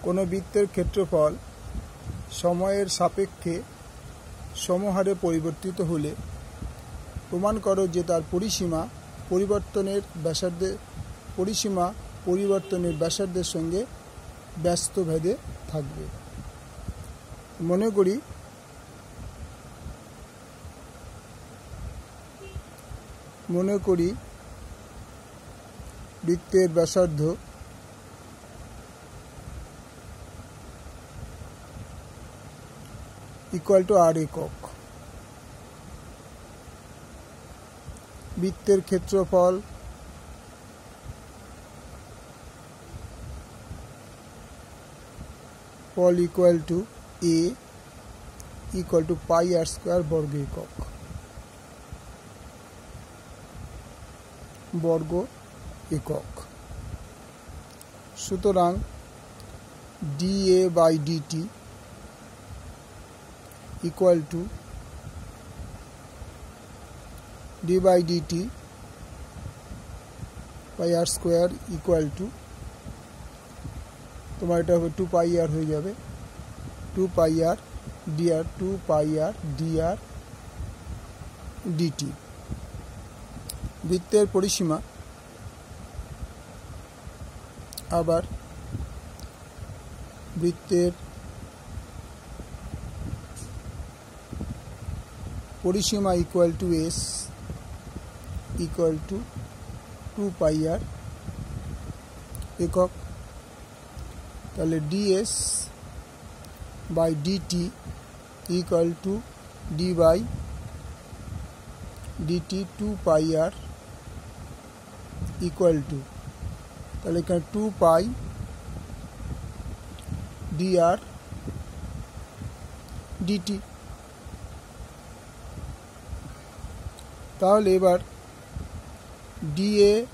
কোনো বৃত্তের ক্ষেত্রফল সময়ের সাপেক্ষে সমহারে পরিবর্তিত হলে প্রমাণ করো যে তার পরিসীমা পরিবর্তনের ব্যাসার্ধের সঙ্গে ব্যস্ত ভেদে থাকবে। মনে করি বৃত্তের ব্যাসার্ধ = r একক। বৃত্তের ক্ষেত্রফল a = πr² বর্গ একক। সুতরাং dA/dt = d/dt πr² তোমার এটা হবে 2πr হয়ে যাবে, 2πr dr dt। বৃত্তের পরিসীমা আবার বৃত্তের পরিসীমা = s = 2πr একক। তাহলে ds/dt = d/dt 2πr তাহলে এখানে 2π dr dt। তাহলে এবার dA/dt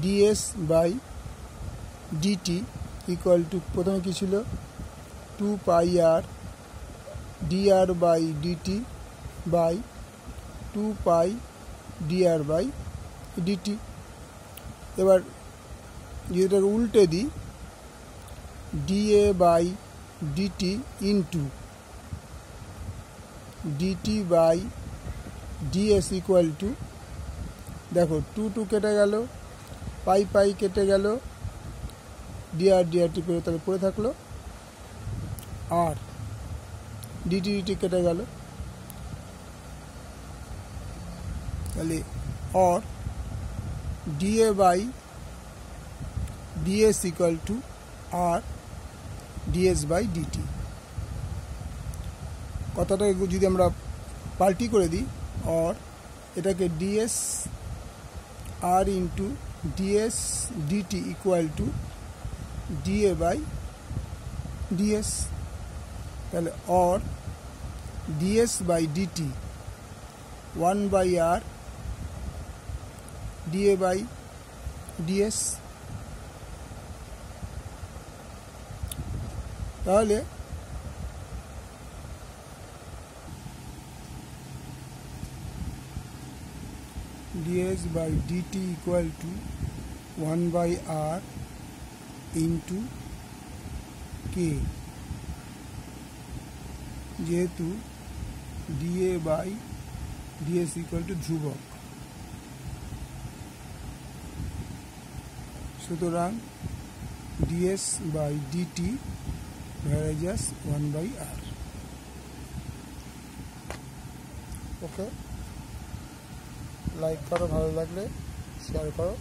ds/dt প্রথমে কি ছিল 2πr dr/dt 2π dr/dt। এবার যদি এটাকে উল্টে দিই dA/dt ইন্টু dt/ds দেখো 2 কেটে গেল, পাই কেটে গেল, dr তাহলে পড়ে থাকলো আর dt কেটে গেল, তাহলে or dA/ds = r ds/dt। কথাটাকে যদি আমরা পাল্টি করে দিই or এটাকে ds r × ds dt = dA/ds। তাহলে or ds/dt 1/r dA/ds। তাহলে ds/dt = 1/r × k, যেহেতু dA/ds ধ্রুবক, সুতরাং ds/dt ভ্যারাইজাস 1/r। ওকে, লাইক করো, ভালো লাগলে শেয়ার করো।